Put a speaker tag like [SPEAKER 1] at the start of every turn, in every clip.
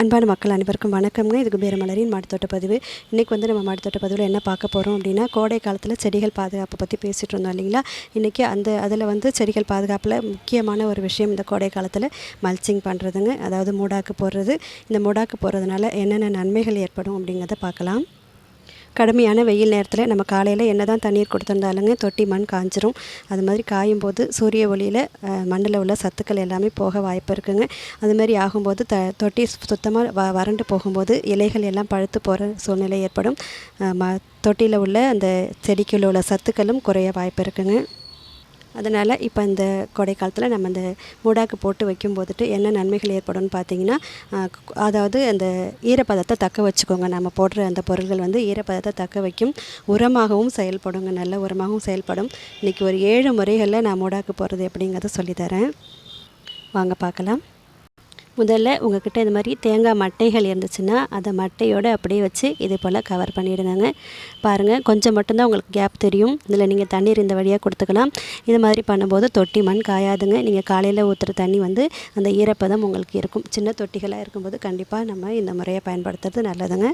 [SPEAKER 1] அன்பான மக்கள் அனைவருக்கும் வணக்கம்ங்க. இது குபேரமலரின் மாடித்தோட்ட பதிவு. இன்றைக்கி வந்து நம்ம மாடித்தோட்ட பதிவில் என்ன பார்க்க போகிறோம் அப்படின்னா, கோடை காலத்தில் செடிகள் பாதுகாப்பை பற்றி பேசிகிட்டு இருந்தோம் இல்லைங்களா. இன்றைக்கி அதில் வந்து செடிகள் பாதுகாப்பில் முக்கியமான ஒரு விஷயம் இந்த கோடை காலத்தில் மல்ச்சிங் பண்ணுறதுங்க. அதாவது மூடாக்கு போடுறது. இந்த மூடாக்கு போடுறதுனால என்னென்ன நன்மைகள் ஏற்படும் அப்படிங்கிறத பார்க்கலாம். கடுமையான வெயில் நேரத்தில் நம்ம காலையில் என்ன தான் தண்ணீர் கொடுத்துருந்தாலுங்க தொட்டி மண் காஞ்சிரும். அது மாதிரி காயும் போது சூரிய ஒளியில் மண்ணில் உள்ள சத்துக்கள் எல்லாமே போக வாய்ப்பு இருக்குங்க. அதுமாதிரி ஆகும்போது தொட்டி சுத்தமாக வறண்டு போகும்போது இலைகள் எல்லாம் பழுத்து போகிற சூழ்நிலை ஏற்படும். தொட்டியில் உள்ள அந்த செடிக்குள்ள உள்ள சத்துக்களும் குறைய வாய்ப்பு இருக்குங்க. அதனால் இப்போ இந்த கோடை காலத்தில் நம்ம இந்த மூடாக்கு போட்டு வைக்கும்போதுட்டு என்ன நன்மைகள் ஏற்படும்னு பார்த்தீங்கன்னா, அதாவது அந்த ஈரப்பதத்தை தக்க வச்சுக்கோங்க. நம்ம போடுற அந்த பொருள்கள் வந்து ஈரப்பதத்தை தக்க வைக்கும், உரமாகவும் செயல்படுங்க. நல்ல உரமாகவும் செயல்படும். இன்றைக்கி ஒரு 7 முறைகளில் நான் மூடாக்கு போடுறது எப்படிங்கிறத சொல்லித்தரேன். வாங்க பார்க்கலாம். முதல்ல உங்கள்கிட்ட இது மாதிரி தேங்காய் மட்டைகள் இருந்துச்சுன்னா அதை மட்டையோடு அப்படியே வச்சு இது போல் கவர் பண்ணிவிடுங்க. பாருங்கள், கொஞ்சம் மட்டும்தான் உங்களுக்கு கேப் தெரியும். இதில் நீங்கள் தண்ணீர் இந்த வழியாக கொடுத்துக்கலாம். இது மாதிரி பண்ணும்போது தொட்டி மண் காயாதுங்க. நீங்கள் காலையில் ஊற்றுற தண்ணி வந்து அந்த ஈரப்பதம் உங்களுக்கு இருக்கும். சின்ன தொட்டிகளாக இருக்கும்போது கண்டிப்பாக நம்ம இந்த முறையை பயன்படுத்துறது நல்லதுங்க.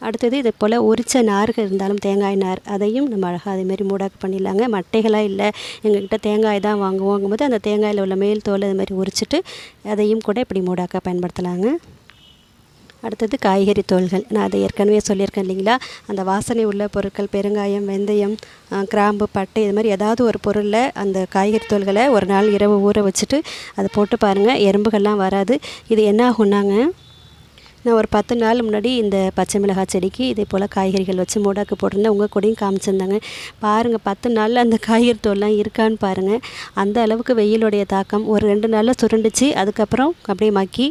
[SPEAKER 1] அடுத்தது இது போல் உரித்த நார்கள் இருந்தாலும் தேங்காய் நார், அதையும் நம்ம அழகாக அதேமாரி மூடாக்கு பண்ணிடலாங்க. மட்டைகளாக இல்லை, எங்கள்கிட்ட தேங்காய் தான் வாங்குவோங்கும்போது அந்த தேங்காயில் உள்ள மேல் தோல் இது மாதிரி உரிச்சிட்டு அதையும் கூட இப்படி மூடாக்க பயன்படுத்தலாங்க. அடுத்தது காய்கறி தோல்கள். நான் அதை ஏற்கனவே சொல்லியிருக்கேன் இல்லைங்களா. அந்த வாசனை உள்ள பொருட்கள் பெருங்காயம், வெந்தயம், கிராம்பு, பட்டை இது மாதிரி ஏதாவது ஒரு பொருளில் அந்த காய்கறி தோல்களை ஒரு நாள் இரவு ஊற வச்சுட்டு அதை போட்டு பாருங்கள், எறும்புகள்லாம் வராது. இது என்ன ஆகுன்னாங்க, நான் ஒரு 10 நாள் முன்னாடி இந்த பச்சை மிளகாய் செடிக்கு இதே போல் காய்கறிகள் வச்சு மூடாக்கு போட்டிருந்தேன். உங்கள் கூடயும் காமிச்சிருந்தாங்க. பாருங்கள், 10 நாளில் அந்த காய்கறி தோல்லாம் இருக்கான்னு பாருங்கள். அந்த அளவுக்கு வெயிலுடைய தாக்கம். ஒரு 2 நாளில் சுருண்டுச்சு. அதுக்கப்புறம் அப்படியே மக்கி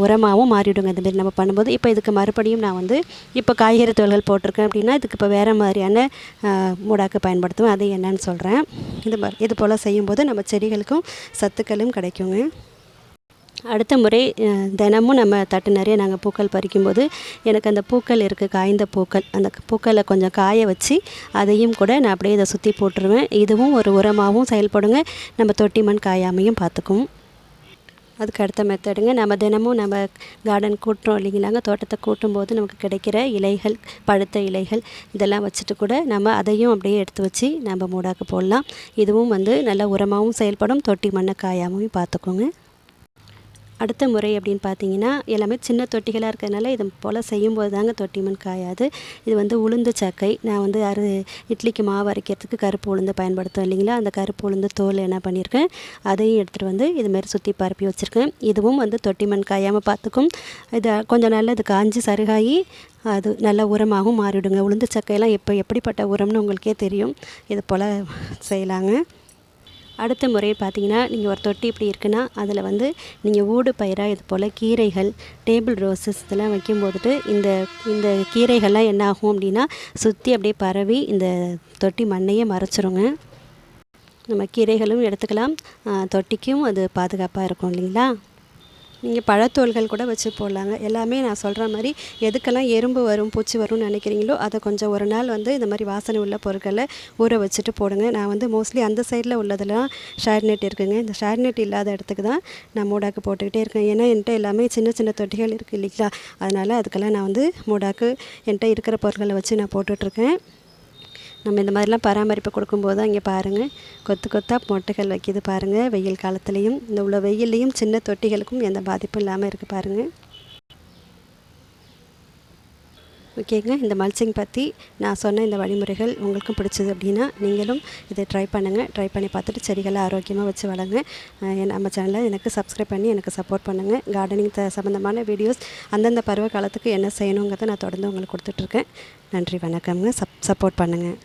[SPEAKER 1] உரமாகவும் மாறிவிடுங்க இந்தமாரி நம்ம பண்ணும்போது. இப்போ இதுக்கு மறுபடியும் நான் வந்து இப்போ காய்கறி தோல்கள் போட்டிருக்கேன் அப்படின்னா இதுக்கு இப்போ வேறு மாதிரியான மூடாக்கு பயன்படுத்துவேன். அது என்னன்னு சொல்கிறேன். இது போல் செய்யும்போது நம்ம செடிகளுக்கும் சத்துக்களும் கிடைக்குங்க. அடுத்த முறை தினமும் நம்ம தட்டு நிறைய நாங்கள் பூக்கள் பறிக்கும்போது எனக்கு அந்த பூக்கள் இருக்குது, காய்ந்த பூக்கள், அந்த பூக்களை கொஞ்சம் காய வச்சு அதையும் கூட நான் அப்படியே இதை சுற்றி போட்டுருவேன். இதுவும் ஒரு உரமாகவும் செயல்படுங்க. நம்ம தொட்டி மண் காயாமையும் பார்த்துக்கும். அதுக்கு அடுத்த மெத்தடுங்க, நம்ம தினமும் நம்ம கார்டன் கூட்டுறோம் இல்லைங்களாங்க. தோட்டத்தை கூட்டும்போது நமக்கு கிடைக்கிற இலைகள், பழுத்த இலைகள் இதெல்லாம் வச்சுட்டு கூட நம்ம அதையும் அப்படியே எடுத்து வச்சு நம்ம மூடாக்கு போடலாம். இதுவும் வந்து நல்ல உரமாகவும் செயல்படும், தொட்டி மண்ணை காயாமையும் பார்த்துக்கோங்க. அடுத்த முறை அப்படின்னு பார்த்தீங்கன்னா, எல்லாமே சின்ன தொட்டிகளாக இருக்கிறதுனால இது போல் செய்யும்போது தாங்க தொட்டி மண் காயாது. இது வந்து உளுந்து சக்கை. நான் வந்து இட்லிக்கு மாவு அரைக்கிறதுக்கு கருப்பு உளுந்து பயன்படுத்தும் இல்லைங்களா. அந்த கருப்பு உளுந்து தோல் என்ன பண்ணியிருக்கேன், அதையும் எடுத்துகிட்டு வந்து இதுமாரி சுற்றி பரப்பி வச்சுருக்கேன். இதுவும் வந்து தொட்டி மண் காயாமல் பார்த்துக்கும். இது கொஞ்சம் நாளில் இது காஞ்சி சருகாகி அது நல்ல உரமாகவும் மாறிவிடுங்க. உளுந்து சக்கையெல்லாம் எப்படிப்பட்ட உரம்னு உங்களுக்கே தெரியும். இது போல் செய்யலாங்க. அடுத்த முறை பார்த்தீங்கன்னா, நீங்கள் ஒரு தொட்டி இப்படி இருக்குன்னா அதில் வந்து நீங்கள் ஊடு பயிராக இது போல் கீரைகள், டேபிள் ரோசஸ் இதெல்லாம் வைக்கும்போதுட்டு இந்த கீரைகள்லாம் என்ன ஆகும் அப்படின்னா சுற்றி அப்படியே பரவி இந்த தொட்டி மண்ணையே மறைச்சிருங்க. நம்ம கீரைகளும் எடுத்துக்கலாம், தொட்டிக்கும் அது பாதுகாப்பாக இருக்கும் இல்லைங்களா. நீங்கள் பழத்தோல்கள் கூட வச்சு போடலாங்க. எல்லாமே நான் சொல்கிற மாதிரி எதுக்கெல்லாம் எறும்பு வரும், பூச்சி வரும்னு நினைக்கிறீங்களோ அதை கொஞ்சம் ஒரு நாள் வந்து இந்த மாதிரி வாசனை உள்ள பொருட்களை ஊற வச்சுட்டு போடுங்க. நான் வந்து மோஸ்ட்லி அந்த சைடில் உள்ளதெல்லாம் ஷேர் நெட் இருக்குங்க. இந்த ஷேர் நெட் இல்லாத இடத்துக்கு தான் நான் மூடாக்கு போட்டுக்கிட்டே இருக்கேன். ஏன்னா என்கிட்ட எல்லாமே சின்ன சின்ன தொட்டிகள் இருக்குது இல்லைங்களா. அதனால் அதுக்கெல்லாம் நான் வந்து மூடாக்கு என்கிட்ட இருக்கிற பொருட்களை வச்சு நான் போட்டுட்ருக்கேன். நம்ம இந்த மாதிரிலாம் பராமரிப்பு கொடுக்கும்போது தான் இங்கே பாருங்கள், கொத்து கொத்தாக மொட்டைகள் வைக்கிது பாருங்கள். வெயில் காலத்துலேயும் இந்த உள்ள வெயில்லையும் சின்ன தொட்டிகளுக்கும் எந்த பாதிப்பும் இல்லாமல் இருக்குது பாருங்கள். ஓகேங்க, இந்த மல்ச்சிங் பற்றி நான் சொன்ன இந்த வழிமுறைகள் உங்களுக்கும் பிடிச்சது அப்படின்னா நீங்களும் இதை ட்ரை பண்ணுங்கள். ட்ரை பண்ணி பார்த்துட்டு செடிகளை ஆரோக்கியமாக வச்சு வளங்க. நம்ம சேனலை எனக்கு சப்ஸ்கிரைப் பண்ணி எனக்கு சப்போர்ட் பண்ணுங்கள். கார்டனிங் சம்மந்தமான வீடியோஸ் அந்தந்த பருவ காலத்துக்கு என்ன செய்யணுங்கிறத நான் தொடர்ந்து உங்களுக்கு கொடுத்துட்ருக்கேன். நன்றி, வணக்கம்ங்க. சப்போர்ட் பண்ணுங்கள்.